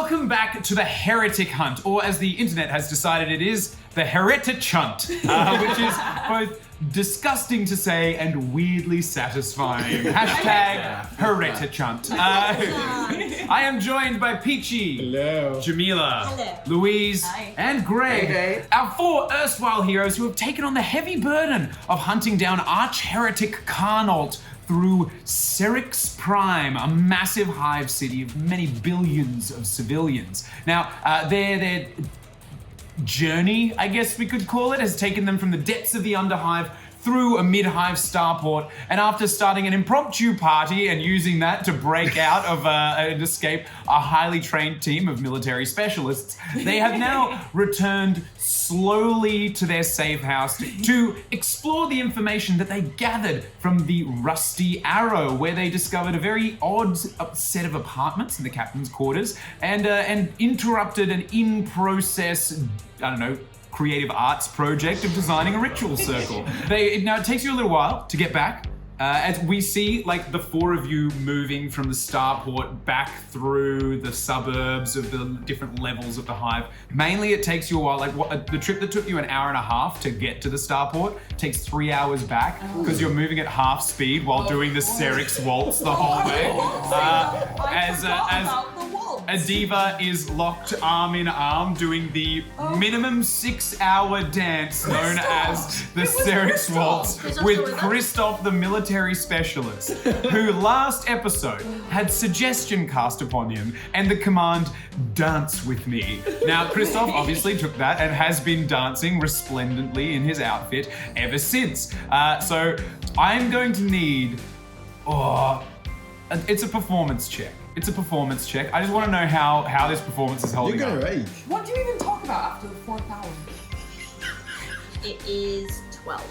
welcome back to the Heretic Hunt, or as the internet has decided it is, the Heretic Hunt, which is both disgusting to say and weirdly satisfying. Hashtag Heretic Hunt. I am joined by Peachy, hello, Jamila, hello, Louise, hi, and Greg, hey. our 4 erstwhile heroes who have taken on the heavy burden of hunting down arch-heretic Carnault through Syrinx Prime, a massive hive city of many billions of civilians. Now, their journey, I guess we could call it, has taken them from the depths of the Underhive through a mid-hive starport, and after starting an impromptu party and using that to break out of and escape a highly trained team of military specialists, they have now returned slowly to their safe house to explore the information that they gathered from the Rusty Arrow, where they discovered a very odd set of apartments in the captain's quarters and interrupted an in-process, I don't know, creative arts project of designing a ritual circle. Now it takes you a little while to get back. As we see, like, the 4 of you moving from the starport back through the suburbs of the different levels of the hive. Mainly it takes you a while, like the trip that took you an hour and a half to get to the starport takes 3 hours back because you're moving at half speed while doing the Syrinx waltz the whole way. As Diva is locked arm in arm doing the minimum 6-hour dance known as the Syrinx waltz with Christoph, the military specialist, who last episode had suggestion cast upon him and the command, dance with me. Now, Christoph obviously took that and has been dancing resplendently in his outfit ever since. So I'm going to need, it's a performance check. It's a performance check. I just want to know how this performance is holding up. You're gonna rage. What do you even talk about after the 4th hour? It is 12.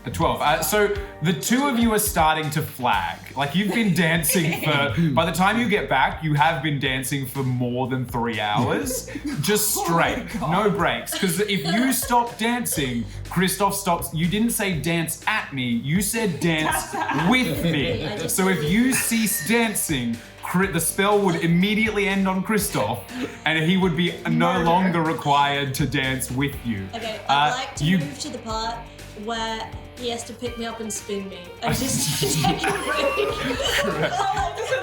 A 12. So the 2 of you are starting to flag. Like, you've been dancing for, by the time you get back, you have been dancing for more than 3 hours. Just straight, no breaks. Because if you stop dancing, Christoph stops. You didn't say dance at me, you said dance with me. So if you cease dancing, the spell would immediately end on Christoph, and he would be no longer required to dance with you. Okay, I'd like to move to the part where he has to pick me up and spin me. And just take a break.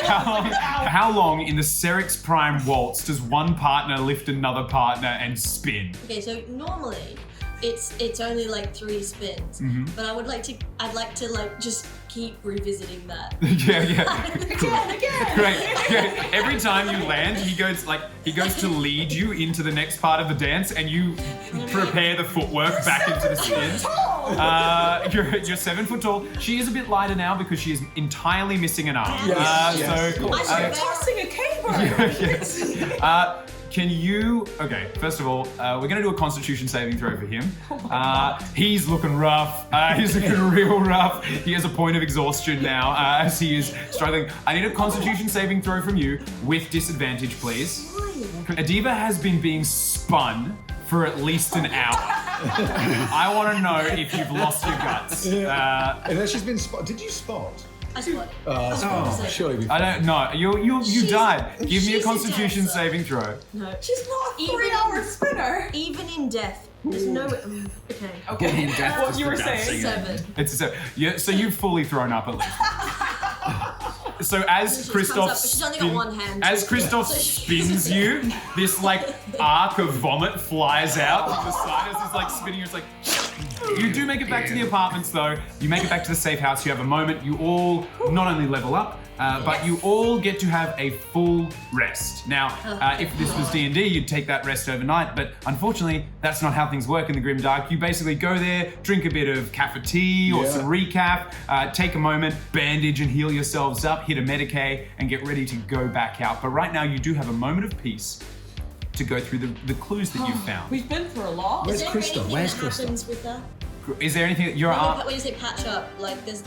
How long in the Syrinx Prime waltz does one partner lift another partner and spin? Okay, so normally it's only like 3 spins, but I'd like to like just keep revisiting that. Yeah. Again. Great. Every time you land, he goes to lead you into the next part of the dance, and you prepare the footwork back into the spin. You're 7 foot tall. She is a bit lighter now because she is entirely missing an arm. Yes. I'm tossing a caber! Yes. Can you, okay, first of all, we're gonna do a constitution saving throw for him. He's looking rough. He's looking real rough. He has a point of exhaustion now as he is struggling. I need a constitution saving throw from you with disadvantage, please. Adiva has been being spun for at least an hour. I wanna know if you've lost your guts. And then she's been spot. Did you spot? I spot. Surely. I don't know. You died. Give me a constitution saving throw. No. She's not a 3-hour spinner! Even in death, there's no way. Okay. Okay, what you were saying. 7. It's a 7. Yeah, so you've fully thrown up at least. So as Christoph she's only got one hand. As Christoph spins you, this like arc of vomit flies out from the side as it's like spinning. It's like you do make it back to the apartments though. You make it back to the safe house. You have a moment. You all not only level up, but you all get to have a full rest. Now, if this was D&D, you'd take that rest overnight, but unfortunately, that's not how things work in the Grimdark. You basically go there, drink a bit of caffeine tea or some recap, take a moment, bandage and heal yourselves up, hit a Medicae, and get ready to go back out. But right now, you do have a moment of peace to go through the clues that you've found. We've been through a lot. Where's Christoph? Where's Happens Christoph? with that? Is there anything that your arm... When you say patch up, like there's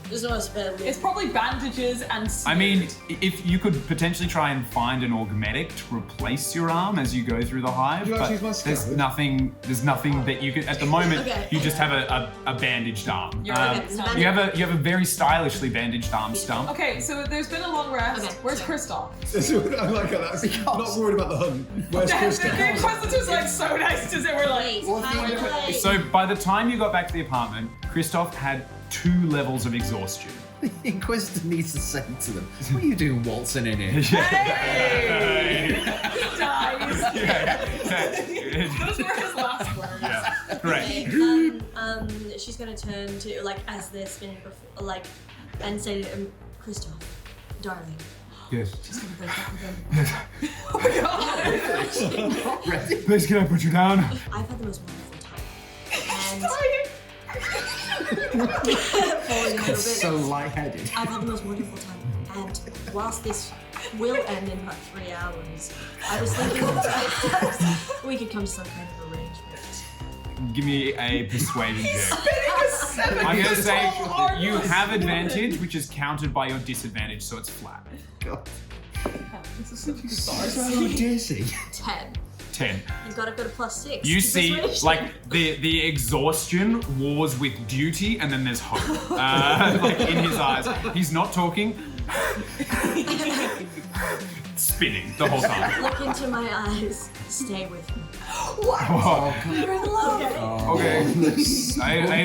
There's no spare. It's probably bandages and I mean, if you could potentially try and find an augmetic to replace your arm as you go through the hive, Would you like to but use my there's scarab? there's nothing that you could, at the moment, Okay. you just have a bandaged arm. You're okay. You have a very stylishly bandaged arm stump. Okay, so there's been a long rest. Okay. Where's Kristoff? I like how that's not worried about the hunt. Where's The Krista? Inquisitor's like so nice to say we're like. Wait, hi. So by the time you got back to the apartment, Christoph had 2 levels of exhaustion. The Inquisitor needs to say to them, what are you doing waltzing in here? Hey! Dies. Those were his last words. Yeah, great. Okay, she's gonna turn to like as they're spinning before, like, and say to him, Kristoff, darling. Yes. She's gonna break up with him. Oh my god! Please, can I put you down? I've had the most wonderful time. And falling a little bit. So lightheaded. I've had the most wonderful time. And whilst this will end in about 3 hours, I was thinking we could come to some kind of arrangement. Give me a persuasion check. Spinning a 7 I'm gonna say arm you was have spinning. advantage, which is countered by your disadvantage, so it's flat. God. This is such a bizarre So dizzy. 10. 10. You've got to go to +6. You to see, persuasion. like, the exhaustion wars with duty, and then there's hope. Like, in his eyes. He's not talking. Spinning the whole time. Look into my eyes. Stay with me. Oh, You're in love. okay.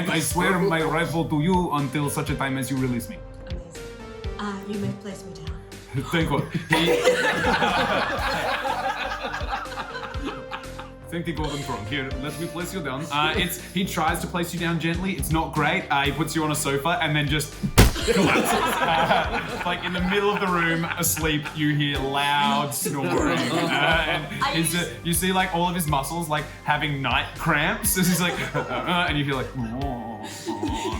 I swear my rifle to you until such a time as you release me. Amazing. You may place me down. Thank God. Thank the Golden Throne. Here, let me place you down. He tries to place you down gently. It's not great. He puts you on a sofa and then just collapses. Like in the middle of the room, asleep, you hear loud snoring. And you see like all of his muscles like having night cramps. This is like, and you feel like,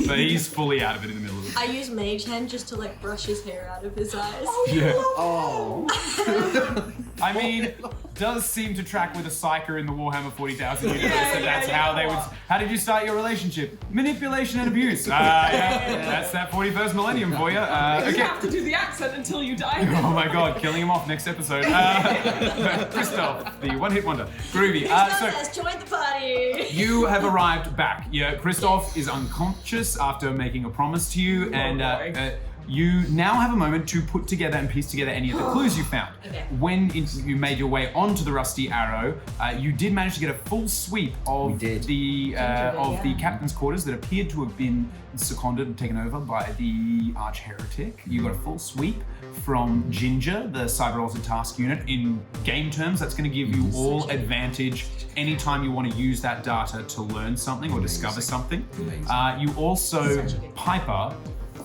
but he's fully out of it in the middle of it. I use Mage Hand just to like brush his hair out of his eyes. Yeah. Oh. I mean, does seem to track with a psyker in the Warhammer 40,000 universe. That's how they would. How did you start your relationship? Manipulation and abuse. That's that 41st millennium for you. You Okay. have to do the accent until you die. Oh my God, killing him off next episode. Christoph, the one-hit wonder. Groovy. Let's join the party. You have arrived back. Yeah, Christoph is unconscious after making a promise to you, and you now have a moment to put together and piece together any of the clues you found. Okay. When you made your way onto the Rusty Arrow, you did manage to get a full sweep of the captain's quarters that appeared to have been seconded and taken over by the Arch Heretic. You got a full sweep from Ginger, the Cyber-Altered Task Unit. In game terms, that's going to give you all advantage anytime you want to use that data to learn something or discover something. You also, Piper,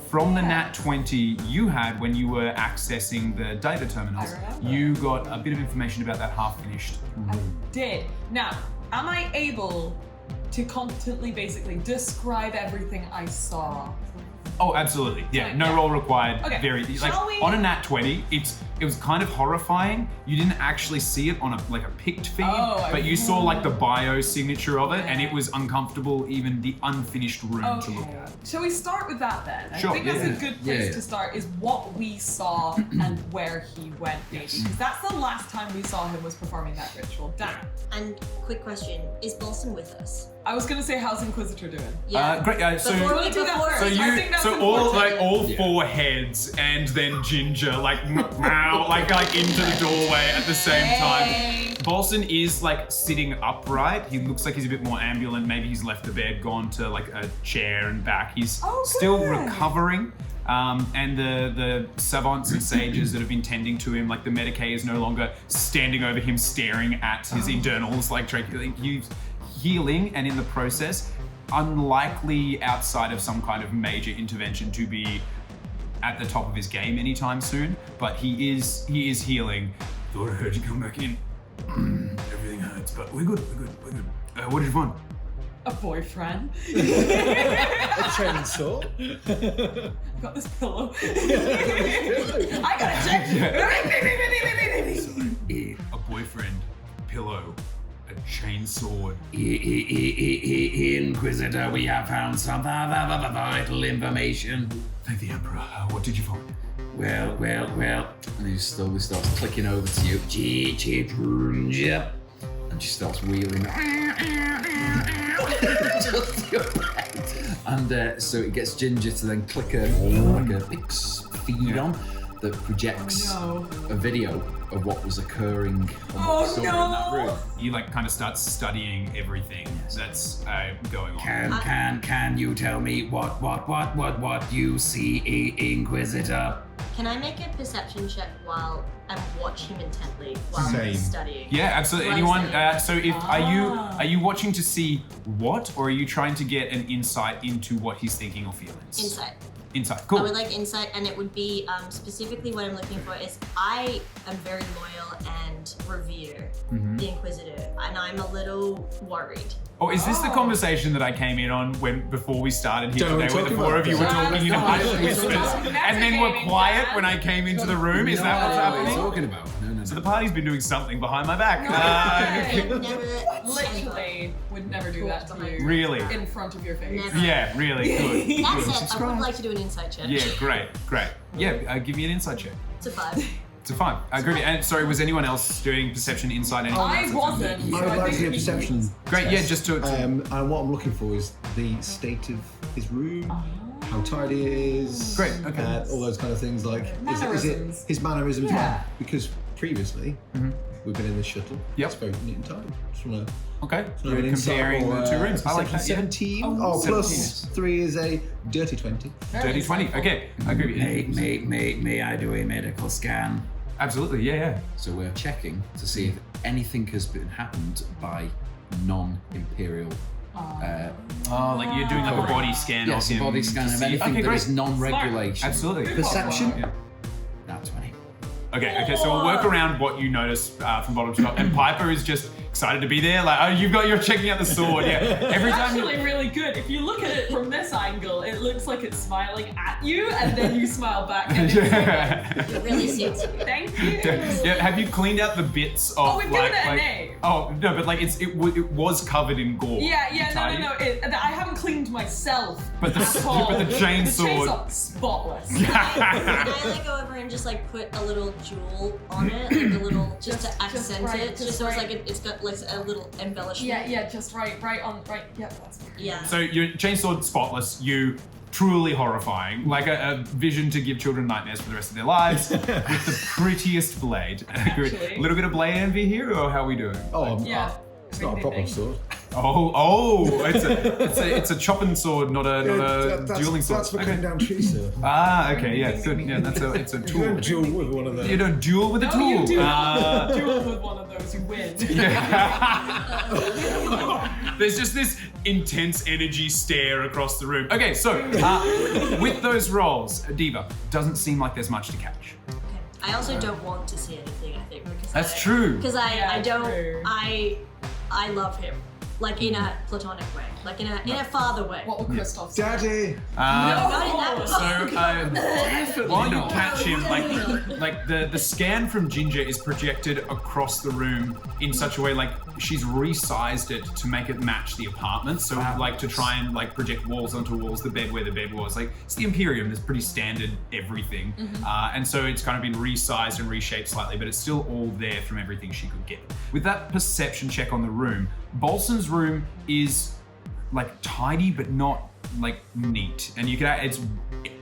from the Nat 20 you had when you were accessing the data terminals, you got a bit of information about that half-finished room. Did. Now, am I able to competently basically describe everything I saw? Oh, absolutely. Yeah, Like, no yeah. roll required. Okay. Very like Shall we- on a Nat 20, it was kind of horrifying. You didn't actually see it on a picked feed, but you saw like the bio signature of it, and it was uncomfortable, even the unfinished room to look at. Shall we start with that then? Sure, I think that's yeah. a good place Yeah. to start, is what we saw and where he went, maybe. Because that's the last time we saw him was performing that ritual. Darren. And quick question: is Bolson with us? I was gonna say, how's Inquisitor doing? Great. So Before we do that before first. So I you, think that's so all important. four heads, and then Ginger, like meow, like into the doorway at the same time. Bolson is like sitting upright. He looks like he's a bit more ambulant. Maybe he's left the bed, gone to like a chair and back. He's still good. recovering. And the savants and sages that have been tending to him, like the Medicae, is no longer standing over him, staring at his internals, like he's healing, and in the process, unlikely outside of some kind of major intervention to be at the top of his game anytime soon. But he is healing. Thought I heard you come back in. Everything hurts, but we're good. What did you find? A boyfriend. A chainsaw. I got this pillow. I got a check. A boyfriend, pillow, a chainsword. Inquisitor, we have found some vital information. Thank the Emperor. What did you find? Well. And he slowly starts clicking over to you. Yep. And she starts wheeling. And so it gets Ginger to then click like a Pix feed on that projects a video of what was occurring on what we saw in that room. You like kind of start studying everything that's going on. Can you tell me what you see, Inquisitor? Can I make a perception check while I watch him intently while Same. he's studying? Yeah, absolutely. While Anyone? he's studying. So, if are you watching to see what, or are you trying to get an insight into what he's thinking or feeling? Insight. Insight. I Cool. would like insight, and it would be specifically what I'm looking for is I am very loyal and revere the Inquisitor, and I'm a little worried. Oh, is this the conversation that I came in on before we started here Don't today, where talk the four about of you that. were talking in hushed whispers, That's and then were okay, quiet Dad. when I came into the room? Is that what's What are you happening? talking about? No. So the party's been doing something behind my back. Literally would never do that to you. Really? In front of your face. Never. Yeah, really good. That's it. I would like to do an insight check. Yeah, great. Yeah, give me an insight check. It's a 5. It's a 5. Good. And sorry, was anyone else doing perception, insight, anything? I wasn't. I so would like to think do a perception. Great, yeah, test. just to- And what I'm looking for is the state of his room, how tidy it is. Great, okay. All those kind of things like is it Mannerisms. his mannerisms? Yeah. Because previously we've been in the shuttle. Yep. It's very neat and tidy. Just want to. Okay, you're comparing the two rooms. I like that. Yeah. 17. Oh, Plus 3 is a dirty 20. Dirty 20. Okay, I agree with you. May I do a medical scan? Absolutely, yeah. So we're checking to see if anything has been happened by non-imperial. Oh, like you're doing like a body scan Yes, of a him. body scan to of see- anything okay, that great. is non-regulation. Absolutely. Perception? Yeah. Not 20. Okay, so we'll work around what you notice from bottom to top. And Piper is just excited to be there. Like, oh, you're checking out the sword. Yeah. Every It's time. actually really good. If you look at it from this angle, it looks like it's smiling at you, and then you smile back. And it's It really suits you. Thank you. Yeah, have you cleaned out the bits of Oh, we've given like, it an like A. Oh no, but like it was covered in gore. Yeah, Tidy. no. I haven't cleaned myself. But the- at all. but the chainsaw- The chainsaw, spotless. Can I like go over and just like put a little jewel on it, like a little, just to accent right, it, just so right. it's like it's got like a little embellishment. Yeah, just right. Yep, that's perfect. Yeah. So your chainsword spotless, you truly horrifying, like a vision to give children nightmares for the rest of their lives, with the prettiest blade. Actually. A little bit of blade envy here, or how are we doing? Oh, Yeah. it's not a proper sword. It's a chopping sword, not a dueling sword. That's for cutting down trees, sir. Okay, yeah, good. Yeah, it's a You tool. don't duel with one of those. You don't duel with a No, tool. you do not duel with one of those. You win. There's just this intense energy stare across the room. Okay, so with those rolls, Diva, doesn't seem like there's much to catch. Okay. I also don't want to see anything. I think because That's true. Because Yeah, I don't. true. I love him, like in a platonic way, like in a father way. What will Kristoff say? Daddy! Not in that way. So while you catch him, like the scan from Ginger is projected across the room in such a way like she's resized it to make it match the apartment. So like to try and like project walls onto walls, the bed where the bed was. Like it's the Imperium, there's pretty standard everything, and so it's kind of been resized and reshaped slightly, but it's still all there from everything she could get. With that perception check on the room, Bolson's room is like tidy but not like neat, and you can it's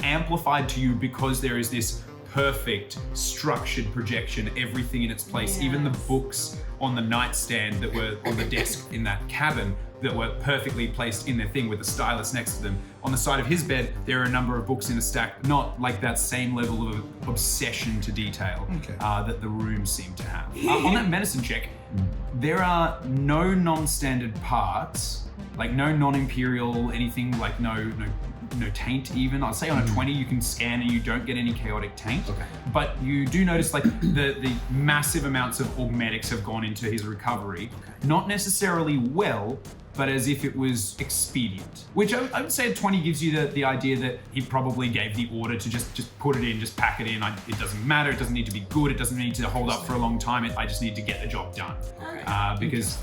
amplified to you because there is this perfect structured projection, everything in its place, even the books on the nightstand that were on the desk in that cabin that were perfectly placed in their thing with the stylus next to them. On the side of his bed, there are a number of books in a stack, not like that same level of obsession to detail that the rooms seem to have. On that medicine check, there are no non-standard parts, like no non-imperial anything, like no taint even. I'd say on a 20 you can scan and you don't get any chaotic taint. Okay. But you do notice like the massive amounts of augmetics have gone into his recovery. Not necessarily well, but as if it was expedient. Which I would say a 20 gives you the idea that he probably gave the order to just put it in, just pack it in. It doesn't matter, it doesn't need to be good, it doesn't need to hold up for a long time, I just need to get the job done. Because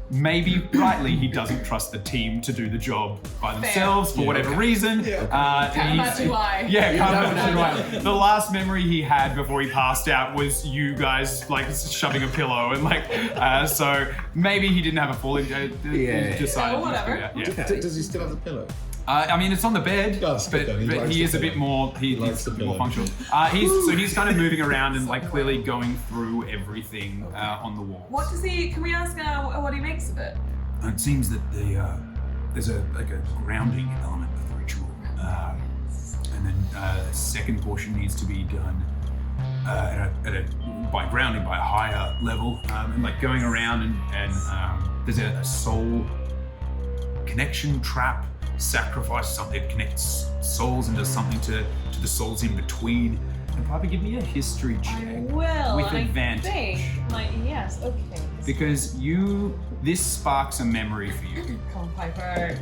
maybe rightly he doesn't trust the team to do the job by themselves for whatever reason. Can't imagine why. Yeah, can't imagine why. The last memory he had before he passed out was you guys like shoving a pillow and so maybe he didn't have a full decided. Whatever. Does he still have the pillow? I mean, it's on the bed, Oh, but he is a bit more. He's a bit more functional. He's kind of moving around and like clearly going through everything on the wall. What does he? Can we ask what he makes of it? It seems that there's a grounding element of the ritual, and then a second portion needs to be done by grounding by a higher level, and like going around and there's a soul connection trap. Sacrifice something that connects souls and does something to the souls in between. And probably give me a history check. I will. With advantage. Yes, okay. Because this sparks a memory for you. Come on, Piper.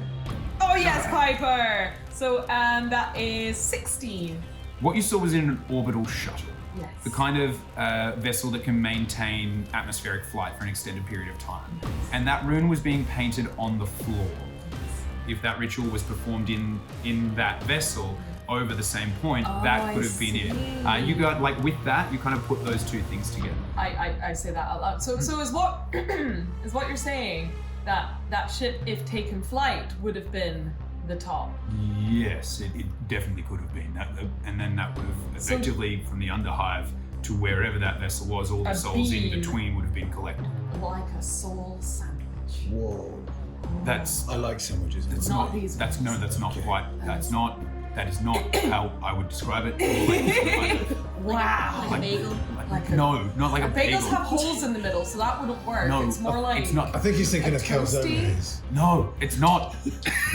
Oh yes, Piper! So that is 16. What you saw was in an orbital shuttle. Yes. The kind of vessel that can maintain atmospheric flight for an extended period of time. And that rune was being painted on the floor. If that ritual was performed in that vessel over the same point, that could have been it. You got like with that, you kind of put those two things together. I say that out loud. So is what is what you're saying that ship, if taken flight, would have been the top? Yes, it definitely could have been that, and then that would have effectively from the underhive to wherever that vessel was, all the souls in between would have been collected. Like a soul sandwich. Whoa. I like sandwiches. That's Not not. these That's ones. no. That's not quite. That is not how I would describe it. Wow. Like a bagel. No, not like a bagel. Bagels have holes in the middle, so that wouldn't work. No, it's more like it's not. I think he's thinking A of toasty? calzones. No, it's not.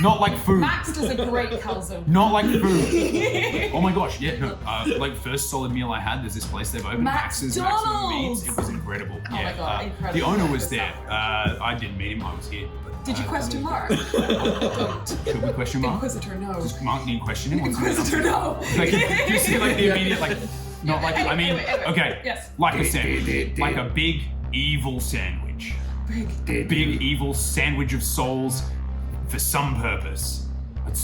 Not like food. Max does a great calzone. Not like food. Oh my gosh, yeah, no. Like first solid meal I had, there's this place they've opened, Max's Maximum Meats. It was incredible. Oh my God, incredible. The owner was there. I didn't meet him, I was here. But, Did you question Mark? Should we question Mark? Inquisitor, no. Does Mark need questioning? Inquisitor, no. Like, do you see like the immediate like, not like, I mean, Anyway, okay, yes. like a sandwich, like a big evil sandwich. Big evil sandwich of souls for some purpose. A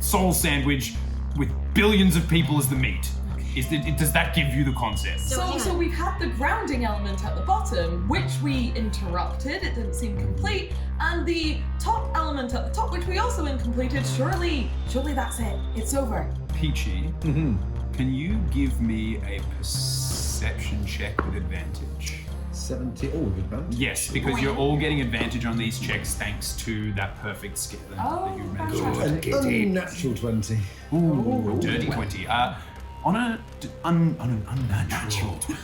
soul sandwich with billions of people as the meat. Does that give you the concept? So we've had the grounding element at the bottom, which we interrupted, it didn't seem complete, and the top element at the top, which we also incompleted. Surely that's it. It's over. Peachy, can you give me a perception check with advantage? 70. Oh, good man. Yes, because you're all getting advantage on these checks thanks to that perfect skill that you mentioned. An unnatural 20. Ooh, dirty 20. On an unnatural 20,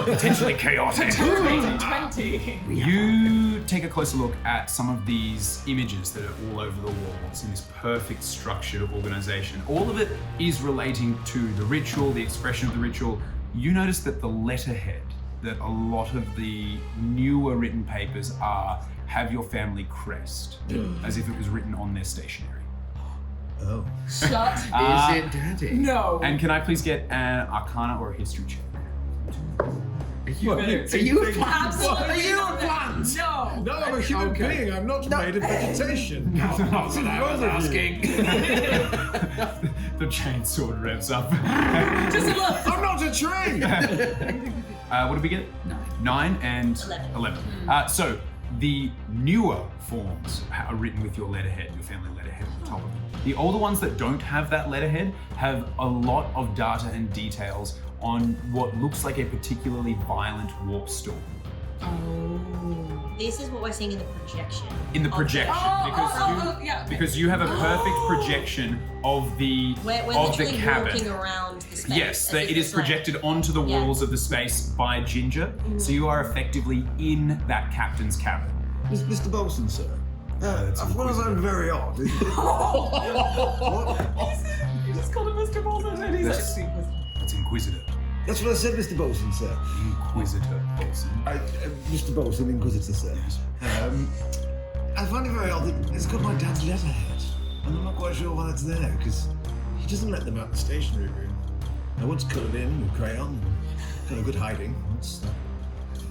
potentially chaotic, 20. you take a closer look at some of these images that are all over the walls in this perfect structured organization. All of it is relating to the ritual, the expression of the ritual. You notice that the letterhead that a lot of the newer written papers have your family crest, as if it was written on their stationery. Oh. Shut. Is it Daddy? No. And can I please get an Arcana or a History check? Are you a plant? Absolutely Are you a not. plant? No. No, I'm a human being. I'm not made of vegetation. That's what I was asking. The chainsword revs up. Just a look. I'm not a tree! What did we get? 9 and 11. So the newer forms are written with your letterhead, your family letterhead on the top of them. The older ones that don't have that letterhead have a lot of data and details on what looks like a particularly violent warp storm. Oh. This is what we're seeing in the projection. In the projection, Yeah. because you have a perfect projection of the We're of the literally cabin. walking around the space. Yes, as if it is it's like- projected onto the walls of the space by Ginger, so you are effectively in that captain's cabin. Mr. Bolson, sir. that's I suppose I'm very odd. You just called him Mr. Bolton and he's That's- like, That's Inquisitor. That's what I said, Mr. Bolson, sir. Inquisitor Bolson. Mr. Bolson, Inquisitor, sir. I find it very odd that it's got my dad's letterhead, and I'm not quite sure why that's there, because he doesn't let them out the stationery room. I once coloured in with crayon, and got a good hiding. It's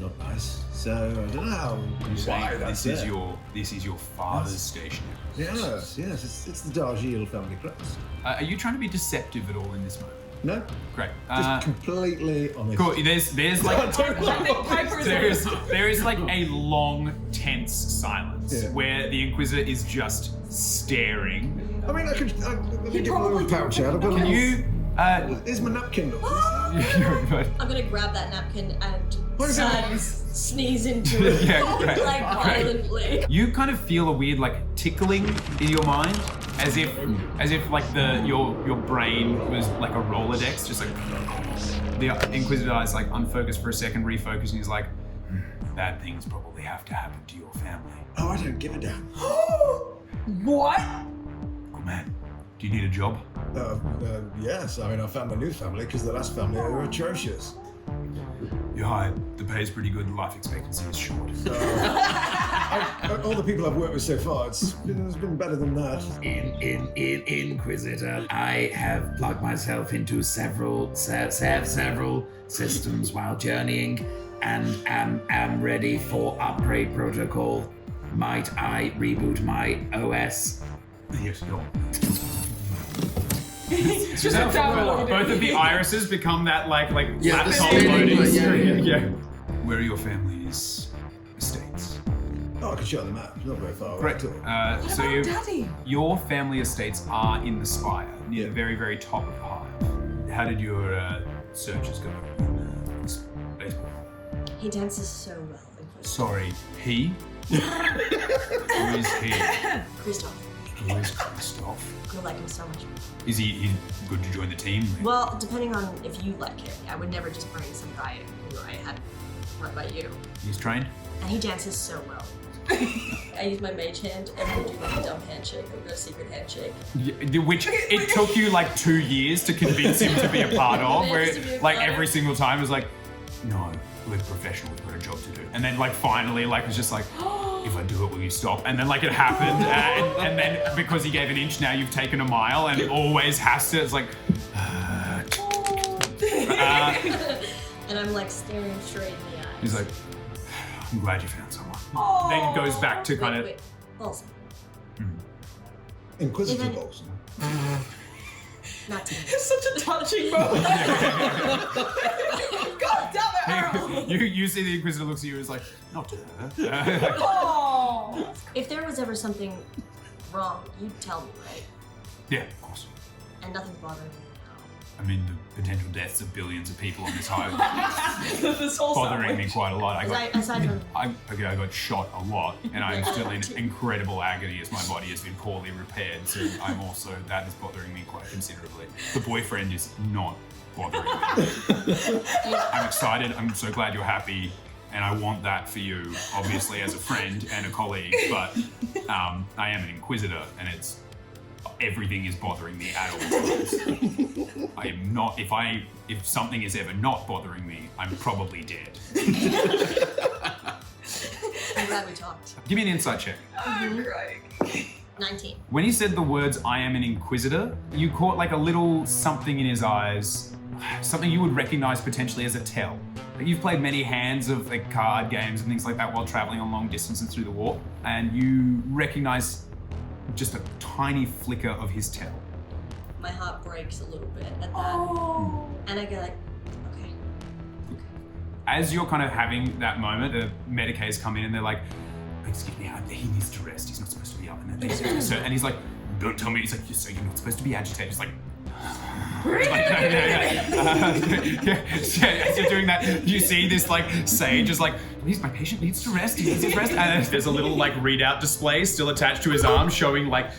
not nice. So I don't know why that's this there. is your father's station. Yes, it's the Darjeeling family crest. Are you trying to be deceptive at all in this moment? No, Great. just completely honest. Cool. There's like I think Piper's there is like a long, tense silence where the Inquisitor is just staring. I mean, let me get my probably little pouch out. Can you? Here's my napkin. Look. I'm gonna grab that napkin and sneeze into it like violently. You kind of feel a weird like tickling in your mind, as if like your brain was like a Rolodex, just like the Inquisitor is like unfocused for a second, refocused, and he's like, bad things probably have to happen to your family. Oh, I don't give a damn. What? Good man. Do you need a job? Yes, I mean, I found my new family because the last family were atrocious. You're hired. The pay's pretty good and life expectancy is short. All the people I've worked with so far, it's been better than that. In Inquisitor, I have plugged myself into several systems while journeying, and am ready for upgrade protocol. Might I reboot my OS? Yes, go on. It's just a download. Both of the irises become that like Yeah, the laptop spinning, loading yeah. screen. Yeah. Where are your family's estates? Oh, I can show the map. It's not very far away Great. at all. What about Daddy? Your family estates are in the spire, near the very, very top of the hive. How did your searches go in baseball? He dances so well. Sorry, he? Who is he? Christoph. Who is Christoph? I like him so much. Is he good to join the team? Well, depending on if you like him, I would never just bring some guy who I had run by you. He's trained? And he dances so well. I use my mage hand and we do like a dumb handshake or a secret handshake. Yeah, which it took you like 2 years to convince him to be a part of, where like every single time it was like, no, we're professional, we've got a job to do. And then like finally like it was just like, if I do it, will you stop? And then like it happened, and then because he gave an inch, now you've taken a mile, and it always has to. It's like, and I'm like staring straight in the eyes. he's like, I'm glad you found someone. Then it goes back to kind of. Wait. Balsam. Inquisitor Even- Balsam. Not to me. It's such a touching moment. God damn it, Earl. You see the Inquisitor looks at you and is like, not to her. Oh. If there was ever something wrong, you'd tell me, right? Yeah, of course. And nothing's bothering me I mean, the potential deaths of billions of people on this highway This whole bothering me sandwich. quite a lot. Aside from I got shot a lot, and I'm still in incredible agony as my body has been poorly repaired. So that is bothering me quite considerably. The boyfriend is not bothering me. I'm excited. I'm so glad you're happy, and I want that for you, obviously as a friend and a colleague. But I am an Inquisitor, and everything is bothering me at all times. I am not. If something is ever not bothering me, I'm probably dead. I'm glad we talked. Give me an insight check. I'm crying. 19. When he said the words, I am an Inquisitor, you caught like a little something in his eyes, something you would recognize potentially as a tell. Like you've played many hands of like card games and things like that while traveling on long distances through the warp, and you recognize just a tiny flicker of his tell. My heart breaks a little bit at that. Oh. And I go like, okay. As you're kind of having that moment, the Medicays come in and they're like, excuse me, he needs to rest. He's not supposed to be up. And he's like, don't tell me. He's like, so you're not supposed to be agitated. He's like, so doing that, you see this like Saye just like, please, my patient needs to rest. He needs to rest. And there's a little like readout display still attached to his arm, showing like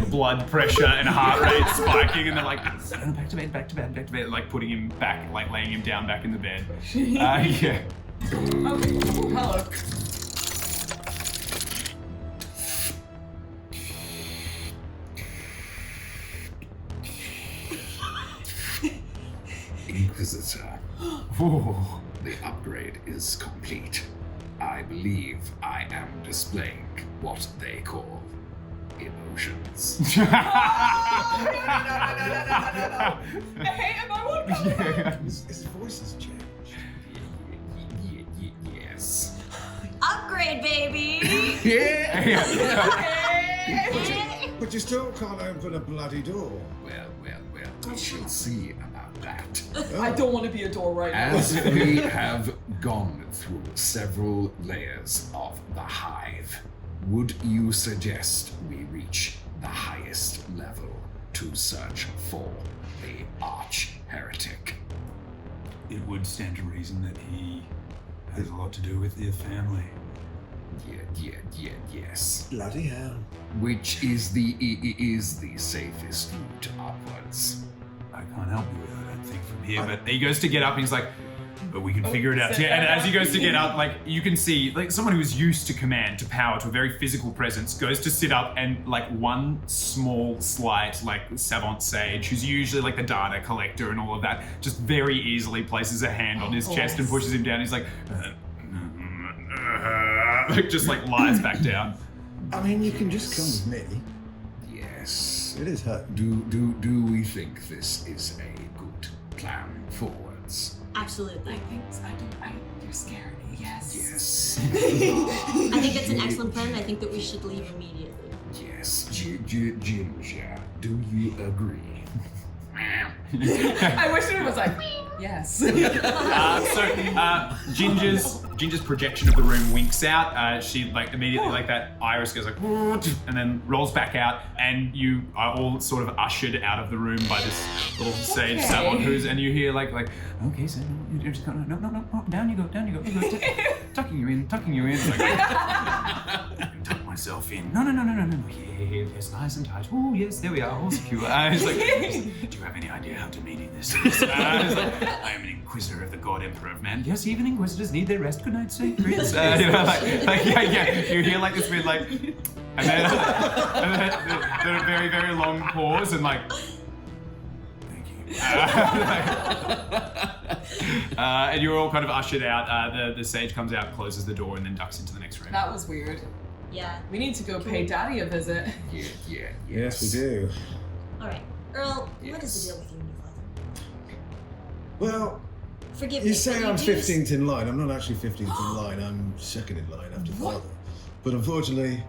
blood pressure and heart rate spiking. And they're like, back to bed, back to bed, back to bed, like putting him back, like laying him down back in the bed. Yeah. Okay. Hello. Inquisitor, Ooh. the upgrade is complete. I I believe I am displaying what they call emotions. Hey, am I welcome? His voice has changed. Yes. Upgrade, baby! But you still can't open a bloody door. Well, we shall see about that. I don't want to be a door right now. As we have gone through several layers of the hive, would you suggest we reach the highest level to search for the arch-heretic? It would stand to reason that he has a lot to do with the family. Yes. Bloody hell. Which is the safest route upwards. I can't help you with it, I don't think, from here. But he goes to get up and he's like, but we can figure it out. Yeah, and as he goes to get up, like, you can see, like, someone who is used to command, to power, to a very physical presence, goes to sit up, and, like, one small, slight, like, savant sage, who's usually, like, the data collector and all of that, just very easily places a hand on his chest and pushes him down. He's like, just, like, lies back down. I mean, you can just come with me. Yes. It is her. Do we think this is a good plan forwards? Absolutely. I think so. You're scared. Yes. Yes. I think it's an excellent plan. I think that we should leave immediately. Yes. Ginger, do you agree? I wish it was like, yes. Ginger's projection of the room winks out. She like immediately like that iris goes like and then rolls back out, and you are all sort of ushered out of the room by this little sage savant and you hear like okay, so you just no, down you go. Tucking you in. It's like, I can tuck myself in. No. Yeah, yes, nice and tight. Oh, yes, there we are, all secure. He's like, do you have any idea how demeaning this is? I am an inquisitor of the God Emperor of Man. Yes, even inquisitors need their rest. Good night, Saye. Prince. Yeah. You hear like this weird like, and then a very, very long pause and like, thank you. And you're all kind of ushered out. The sage comes out, closes the door, and then ducks into the next room. That was weird. Yeah. We need to go pay Daddy a visit. Yeah. Yes, we do. All right, Earl. What is the deal with you and your father? Well, Forgive you me. say but I'm do 15th in line. I'm not actually 15th in line. I'm second in line after father. But unfortunately,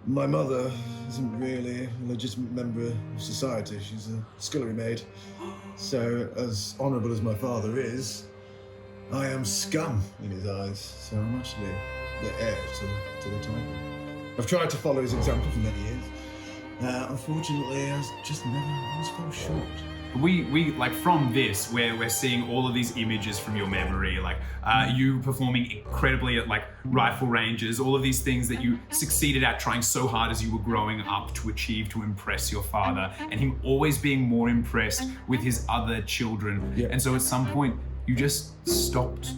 my mother isn't really a legitimate member of society. She's a scullery maid. So, as honourable as my father is, I am scum in his eyes. So I'm actually the heir to the title. I've tried to follow his example for many years. Unfortunately, I just never always fell short. We like from this where we're seeing all of these images from your memory, like you performing incredibly at like rifle ranges, all of these things that you succeeded at trying so hard as you were growing up to achieve to impress your father, and him always being more impressed with his other children. Yeah. And so at some point you just stopped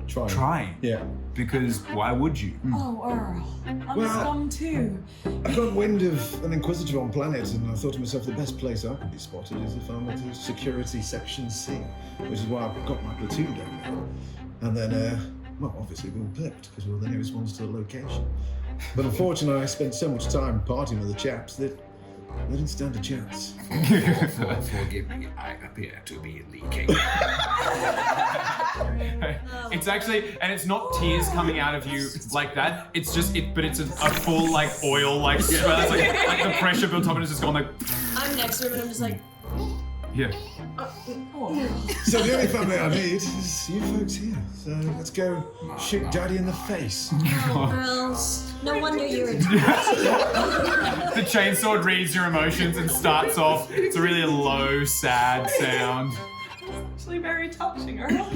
trying. Yeah. Because why would you? Oh, Earl. I'm Well, scum too. I got wind of an Inquisitor on planet, and I thought to myself the best place I could be spotted is if I'm at the Security Section C, which is why I've got my platoon down there. And then, well, obviously we all picked, because we were the nearest ones to the location. But unfortunately, I spent so much time partying with the chaps that they didn't stand a chance. Forgive me, I appear to be leaking. It's actually, and it's not tears coming out of you like that. It's just but it's a full like oil like smell. It's like the pressure built up and it's just gone like. I'm next to him and I'm just like, Yeah. So the only family I need is you folks here. So let's go shoot Daddy in the face. girls. No wonder you're a The chainsaw reads your emotions and starts off. It's a really low, sad sound. It's actually very touching, Earl.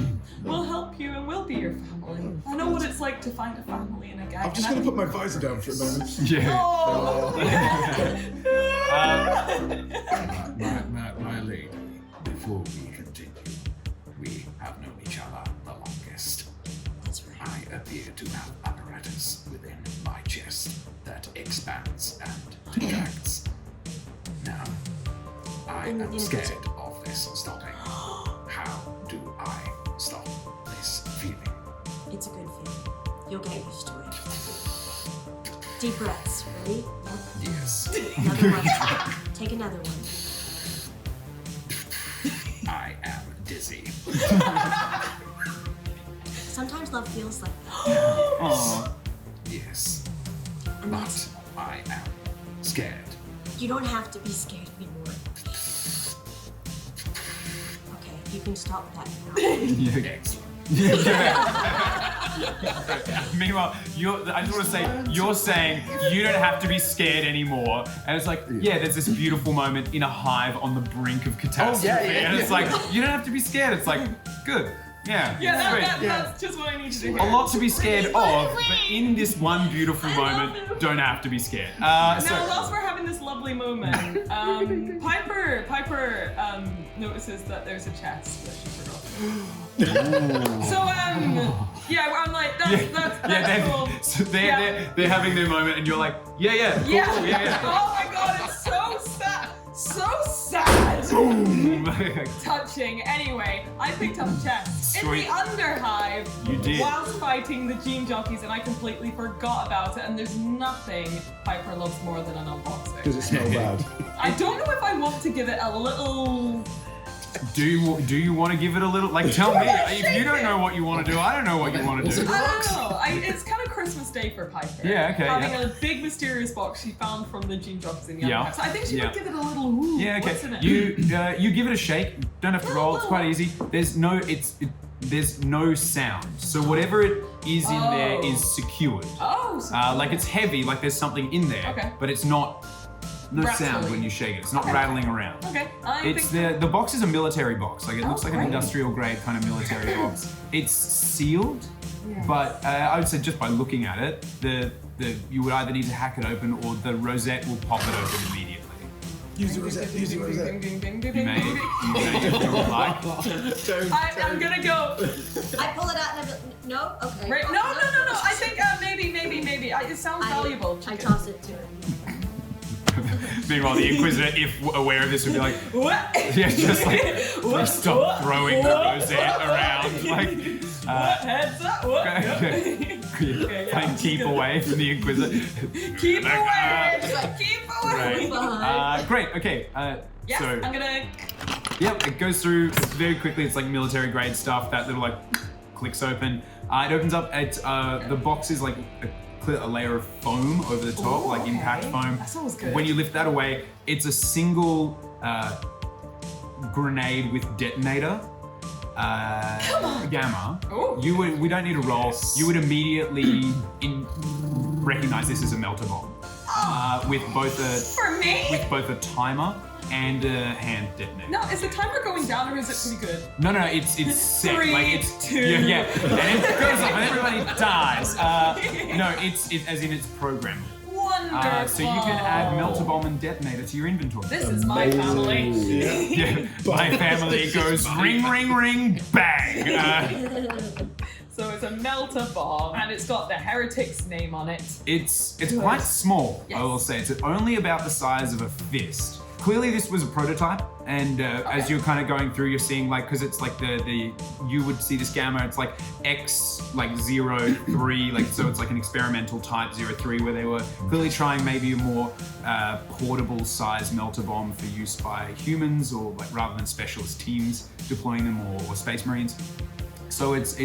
We'll help you and we'll be your family. I know what it's like to find a family in a gang. I'm just going to put my visor down for a moment. Yeah. Oh. My lady, before we continue, we have known each other the longest. That's right. I appear to have apparatus within my chest that expands and contracts. Now, I am scared of this stopping. How do I stop this feeling? It's a good feeling. You'll get used to it. Deep breaths. Ready? Yep. Yes. Another one. Take another one. I am dizzy. Sometimes love feels like that. Aw. Yes. And that's, But I am scared. you don't have to be scared anymore. Okay, you can stop that now. Excellent. Meanwhile, I just want to say, you're saying you don't have to be scared anymore. And it's like, yeah, there's this beautiful moment in a hive on the brink of catastrophe. And it's like, you don't have to be scared. It's like, good. Yeah. Yeah, sweet. that's just what I need to do. A lot to be scared of, but in this one beautiful moment, don't have to be scared. Now, whilst we're having this lovely moment, Piper notices that there's a chest that she forgot. So yeah, I'm like, that's cool. So they're having their moment, and you're like, cool, yeah. Oh my god, it's so sad. So sad. Boom. Touching. Anyway, I picked up a chest Sweet. in the underhive You did. whilst fighting the gene jockeys, and I completely forgot about it. And there's nothing Piper loves more than an unboxing. Does it smell bad? I don't know if I want to give it a little. Do you want to give it a little? Like, tell me. If you don't know what you want to do, I don't know what you want to do. I don't know. It's kind of Christmas Day for Piper. Yeah, okay, Having yeah. a big mysterious box she found from the gene jockeys in the Yeah. underhive. So I think she Yeah. would give it a little ooh. Yeah, okay. What's in it? You give it a shake. Don't have to roll. It's quite easy. There's no sound. So whatever it is in there is secured. Oh, so Like it's heavy. Like there's something in there. Okay. But it's not. No sound Rattling. when you shake it. It's not Okay. rattling around. Okay. I It's think the box is a military box. Like it looks like an great. industrial grade kind of military box. It's sealed, Yes. but I would say just by looking at it, you would either need to hack it open or the rosette will pop it open immediately. Use the rosette, use the rosette. You may if you would like. I'm gonna go. I pull it out and no? Okay. Right. No. I think maybe. It sounds valuable. I toss it to him. Meanwhile, the Inquisitor, if aware of this, would be like, What? yeah, just like stop throwing the rosette around, like. Heads up. What? Okay. yeah, Playing keep away from the Inquisitor. Keep away. Keep away. Right. Great. Okay. Yes, So. I'm gonna. Yep, it goes through very quickly. It's like military grade stuff. That little like clicks open. It opens up. The box is like a layer of foam over the top, Ooh, like okay. impact foam. That sounds good. When you lift that away, it's a single grenade with detonator. Gamma. Ooh. We don't need a roll. You would immediately recognize this as a melter bomb. With both For me? a timer and a hand detonator. No, is the timer going down or is it pretty good? No, it's set. 3, like it's 2. yeah, and it goes off and everybody dies. No, it's as in it's programmed. Wonderful. So you can add melter bomb and detonator to your inventory. This is my family. Yeah, my family goes ring, ring, ring, bang. So it's a melter bomb and it's got the Heretic's name on it. It's quite small. Yes. I will say it's only about the size of a fist. Clearly, this was a prototype, and as you're kind of going through, you're seeing like because it's like you would see this gamma. It's like X like 03, like so it's like an experimental type 03 where they were clearly trying maybe a more portable size melter bomb for use by humans or like rather than specialist teams deploying them or space marines. So it's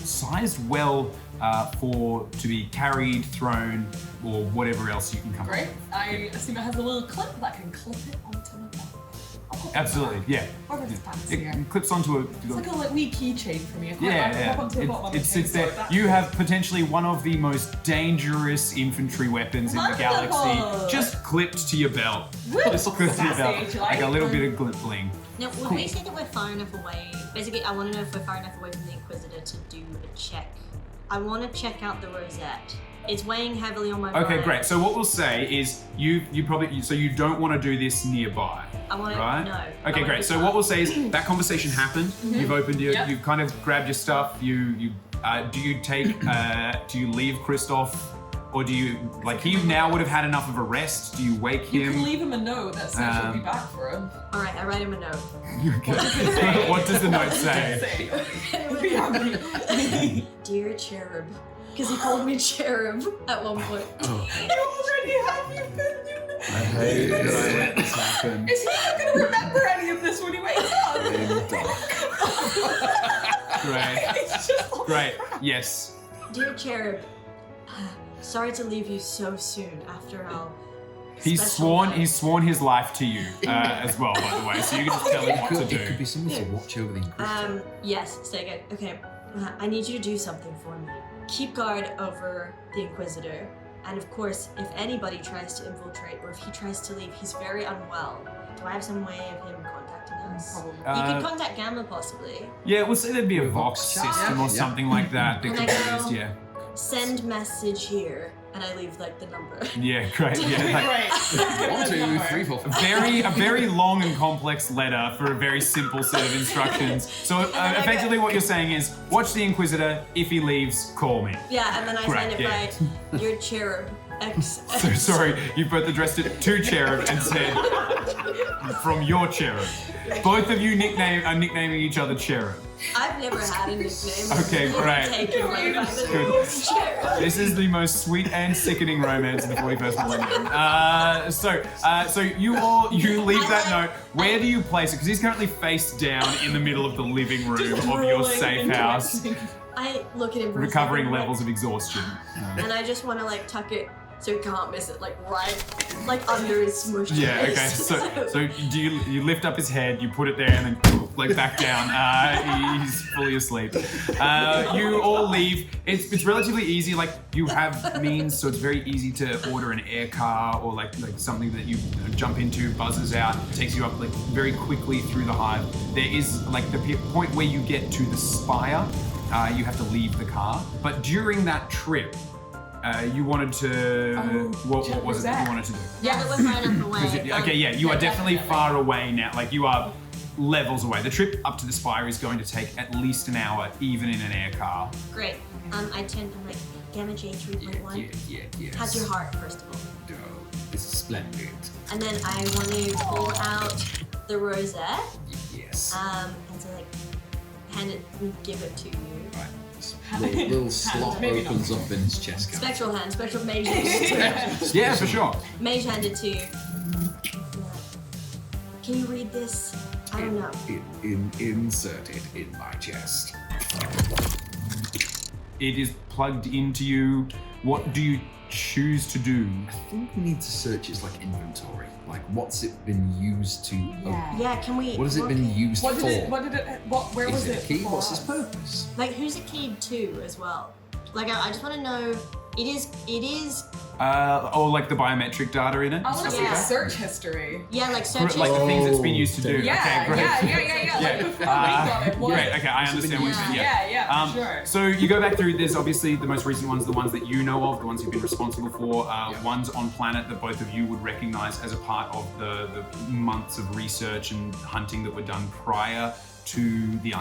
sized well to be carried, thrown, or whatever else you can come up Great. with. I assume it has a little clip that can clip it onto my belt. Absolutely, yeah. Or there's fancier. It clips onto a. It's like a wee keychain for me. I quite like Yeah, to yeah. pop onto the bottom of my It sits chainsaw, there. that's You it. have potentially one of the most dangerous infantry weapons in the Wonderful. galaxy, just clipped to your belt. Woo! Just clipped to your belt, Sassy, like a little bit of bling. Now, would we say that we're far enough away? Basically, I want to know if we're far enough away from the Inquisitor to do a check. I want to check out the rosette. It's weighing heavily on my Okay, mind. great. So what we'll say is you probably so you don't want to do this nearby. I want to Right? know. Okay, great. So what we'll say is that conversation happened. You've opened your, Yep. you've kind of grabbed your stuff. Do you leave Christoph, or do you like he now would have had enough of a rest? Do you wake You him? can leave him a note that says you'll be back for him. All right, I write him a note. Okay. What does the note say? Be happy. Dear cherub, Because he called me cherub at one point. Oh. You already have, you been. I hate that I let this happen. Is he not going to remember any of this when he wakes up? Great. It's just like, Great. Yes. Dear cherub, sorry to leave you so soon after our He's special night. sworn his life to you as well, by the way. So you can just tell him what to It could do. be something to watch over the Inquisitor. Yes, stay good. Okay, I need you to do something for me. Keep guard over the Inquisitor. And of course, if anybody tries to infiltrate or if he tries to leave, he's very unwell. Do I have some way of him contacting us? Probably. You could contact Gamma possibly. Yeah, we'll say there'd be a Vox chat. system or Yeah. something like that that And could I be go- used, yeah. Send message here, and I leave like the number. Yeah, great. Yeah, like, Great. 1, 2, 3, 4, 5. a very long and complex letter for a very simple set of instructions. So effectively what you're saying is, watch the Inquisitor, if he leaves, call me. Yeah, and then I Correct, send it yeah. by your cherub X. So sorry, you both addressed it to Cherub and said, from your Cherub. Both of you are nicknaming each other Cherub. I've never had a nickname. Okay, great. Take it away by the Good. cherub. This is the most sweet and sickening romance in the 41st millennium. So you leave that note. Where do you place it? Because he's currently face down in the middle of the living room of your Rolling safe into house, it. I look at him for a recovering second, levels of exhaustion. and I just want to like tuck it so he can't miss it, like right, like under his smushed Yeah. Okay. face. So do you lift up his head? You put it there and then like back down. He's fully asleep. You all leave. It's relatively easy. Like you have means, so it's very easy to order an air car or like something that you jump into, buzzes out, takes you up like very quickly through the hive. There is like the point where you get to the spire. You have to leave the car. But during that trip, you wanted to. What was it that you wanted to do? Yeah, but we're far enough away. Okay, yeah, you are definitely far away now. Like you are levels away. The trip up to the spire is going to take at least an hour, even in an air car. Great. I'm like Gamma J 3.1. Yes. How's your heart, first of all? Oh, this is splendid. And then I want to pull out the rosette, Yes. and to like hand it and give it to you. Right. This little slot maybe not. opens up in his chest cavity. Spectral hand, spectral mage hand. Yeah, for sure. Mage handed to you. Can you read this? I don't know. Inserted in my chest. It is plugged into you. What do you choose to do? I think we need to search its like inventory. Like, what's it been used to? Yeah. Yeah, can we? What has it look been at- used What for? did it? Where Is was it it? a key? for What's its us? purpose? Like, who's it keyed to as well? Like, I just want to know. It is. Or like the biometric data in it? I want to stuff see like Yeah. that? search history. Yeah, like search Like the history. things it's been used to do. Yeah, Okay, great. yeah. Like before we got it. What? Great, okay, I understand what you mean. Yeah, for sure. So you go back through, there's obviously the most recent ones, the ones that you know of, the ones you've been responsible for, ones on planet that both of you would recognize as a part of the months of research and hunting that were done prior to the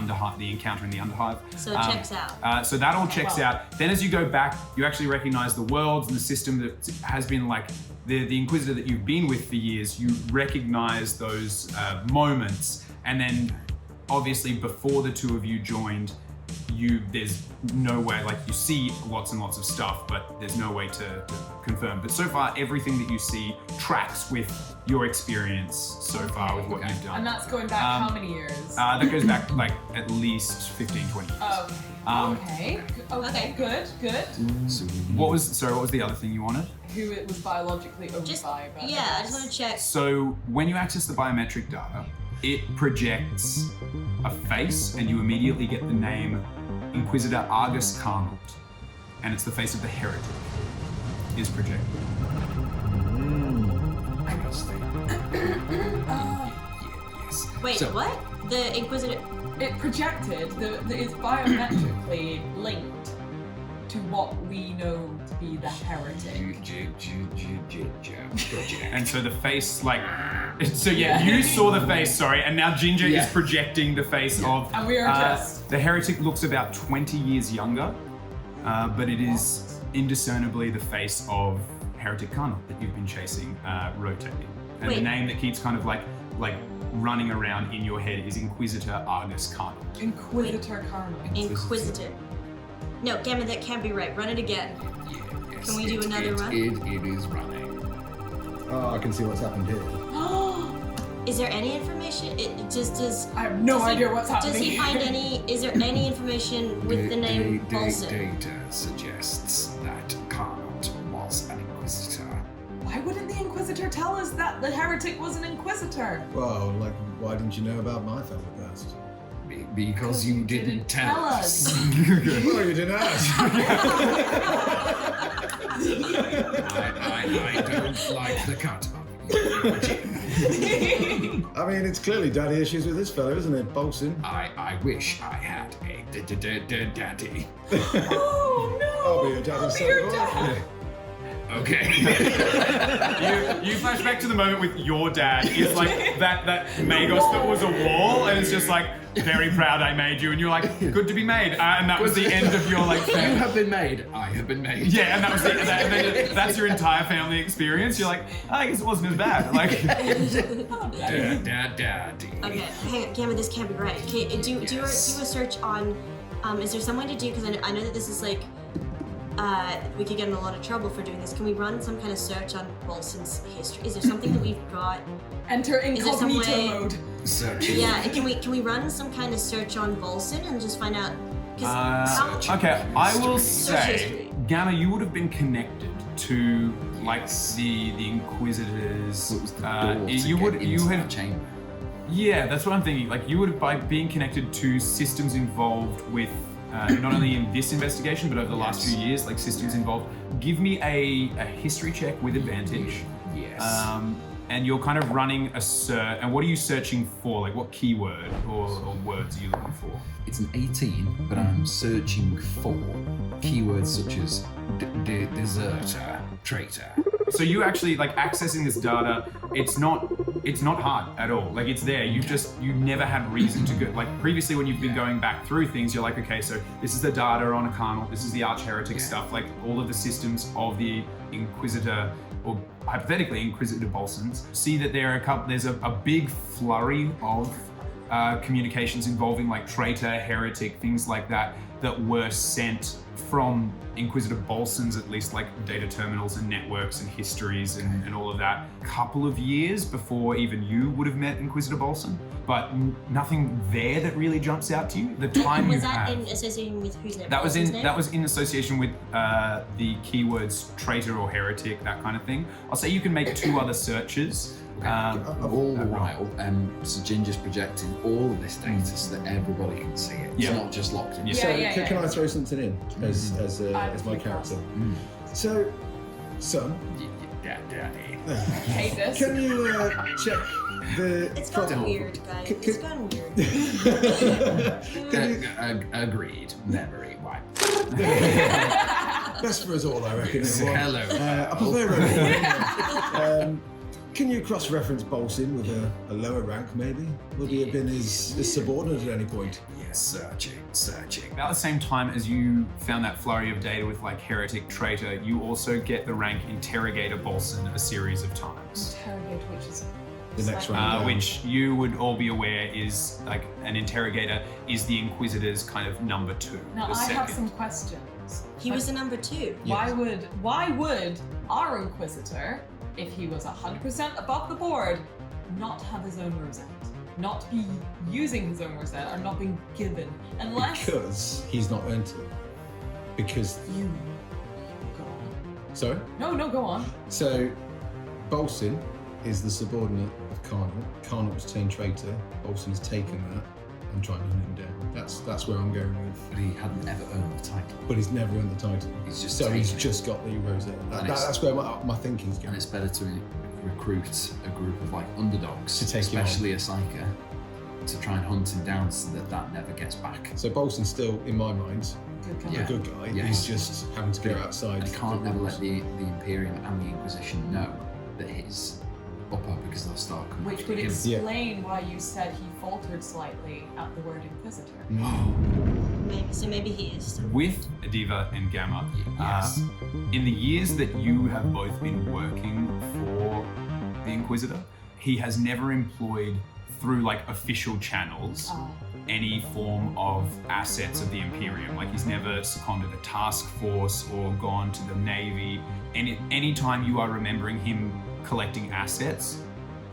encounter in the Underhive. So it checks out. So that all checks out. Then as you go back, you actually recognize the worlds and the system that has been like the Inquisitor that you've been with for years. You recognize those moments, and then obviously before the two of you joined, there's no way, like you see lots and lots of stuff, but there's no way to confirm. But so far, everything that you see tracks with your experience so far with what you've done. And that's going back how many years? That goes back like at least 15, 20 years. Okay. Good. So What was the other thing you wanted? Who it was biologically owned Just by. But yeah, I just want to check. So when you access the biometric data, it projects a face, and you immediately get the name Inquisitor Argus Carnot, and it's the face of the Heretic is projected. yes. Wait, So- what? The Inquisitor. It projected it's biometrically linked to what we know to be the heretic. And so the face, like, so yeah, you saw the face, sorry, and now Ginger Yeah. is projecting the face of. And we are just. The Heretic looks about 20 years younger, but it is indiscernibly the face of Heretic Carnot that you've been chasing, rotating. And the Wait. name that keeps kind of like running around in your head is Inquisitor Argus Carnot. Inquisitor Carnot. Inquisitor. No, Gamma, that can't be right. Run it again. Yes, Can we do another run? It is running. Oh, I can see what's happened here. Is there any information? Does I have no idea what's Does happening. he find any? Is there any information with the name Bolson? Data suggests that Carnot was an Inquisitor. Why wouldn't the Inquisitor tell us that the heretic was an Inquisitor? Well, like, why didn't you know about my family past? Because you didn't tell us. Well, you didn't ask. I don't like the cut. I mean, it's clearly daddy issues with this fellow, isn't it, Bolson? I wish I had a daddy. Oh no! I'll be your daddy. I'll be your dad. Okay. You flash back to the moment with your dad. It's like that Magos that was a wall, and it's just like, very proud I made you, and you're like, good to be made. And that was the end of your like. You have been made. I have been made. Yeah, and that was and then that's your entire family experience. You're like, I guess it wasn't as bad. Like, Daddy. Okay, hang on, Gamma, this can't be right. Okay, do a search on. Is there some way to do? Because I know that this is like. We could get in a lot of trouble for doing this. Can we run some kind of search on Bolson's history? Is there something that we've got? Enter Is there some incognito way- mode. Searching. Yeah, and can we run some kind of search on Bolson and just find out? okay, I will say, history. Gamma, you would have been connected to like the Inquisitors. What was the door to you get would into you that had. chamber? Yeah, that's what I'm thinking. Like you would, by being connected to systems involved with not only in this investigation but over the last few years, like systems involved. Give me a history check with advantage. Yes. And you're kind of running a search. And what are you searching for? Like what keyword or words are you looking for? It's an 18, but I'm searching for keywords such as deserter, traitor. So you actually like accessing this data. It's not hard at all. Like it's there. You never had reason to go. Like previously when you've been going back through things, you're like, okay, so this is the data on a Carnal. This is the arch heretic stuff. Like all of the systems of the Inquisitor, or hypothetically Inquisitor Bolsons. See that there's a big flurry of communications involving like traitor, heretic, things like that were sent from Inquisitor Bolsons, at least like data terminals and networks and histories and all of that. Couple of years before even you would have met Inquisitor Bolson, but nothing there that really jumps out to you. The time Was you that have. in association with whose name? That was Bolson's in name? that was in association with the keywords traitor or heretic, that kind of thing. I'll say you can make 2 other searches. All the while, Sir Ginger's projecting all of this data so that everybody can see it. It's Yeah. not just locked in. Yeah. So, can I throw something in as my character? So, son, Daddy. Hate this. can you check the It's gotten problem? weird, guys. It's gotten weird. Can you, Agreed. Memory wipe. best for us all, I reckon. everyone. Hello. I prefer can you cross-reference Bolson with a lower rank, maybe? Would he have been his subordinate at any point? Yes, searching. About the same time as you found that flurry of data with like heretic, traitor, you also get the rank Interrogator Bolson a series of times. Interrogate, which is The next one. Which you would all be aware is like an interrogator is the Inquisitor's kind of number 2. Now the I have second. some questions. He was the number 2. Why would our Inquisitor, if he was 100% above the board, not have his own rosette? Not be using his own rosette or not being given, unless Because he's not earned it. Because you go on. sorry. No, go on. So, Bolson is the subordinate of Carnal. Carnal was turned traitor. Bolson has taken that and trying to hunt him down. That's where I'm going with. But he hadn't ever earned the title. But he's never earned the title. He's just so he's taken it. just got the rosette. That's where my thinking's going. And it's better to recruit a group of like underdogs, To take him on. especially a psyker, to try and hunt him down so that never gets back. So Bolson's still, in my mind, Good guy. Yeah. a good guy. Yes. He's just having to go outside. And can't never let the Imperium and the Inquisition know that he's upper because they'll start coming Which after would him. explain why you said he faltered slightly at the word Inquisitor. Maybe he is. With Diva and Gamma, Yes. in the years that you have both been working for the Inquisitor, he has never employed through like official channels any form of assets of the Imperium. Like he's never seconded a task force or gone to the Navy. Any time you are remembering him collecting assets,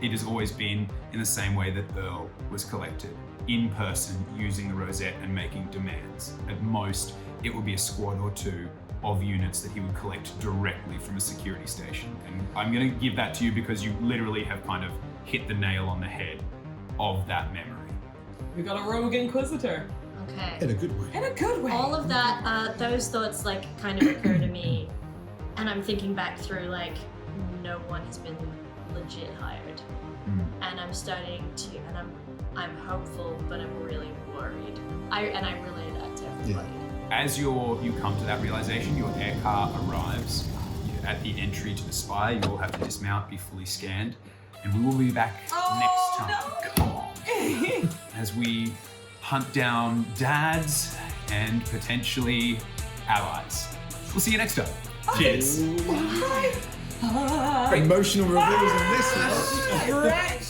it has always been in the same way that Earl was collected, in person, using the rosette and making demands. At most, it would be a squad or two of units that he would collect directly from a security station. And I'm gonna give that to you because you literally have kind of hit the nail on the head of that memory. We got a rogue Inquisitor. Okay. In a good way. In a good way. All of that, those thoughts like kind of occur to me, and I'm thinking back through like no one has been legit hired, and I'm starting to, and I'm hopeful, but I'm really worried. I relay that to everybody. As you come to that realization, your air car arrives. At the entry to the spire, you will have to dismount, be fully scanned, and we will be back next time. Come on. As we hunt down dads and potentially allies. We'll see you next time. Cheers. Emotional reveals in this one. Right.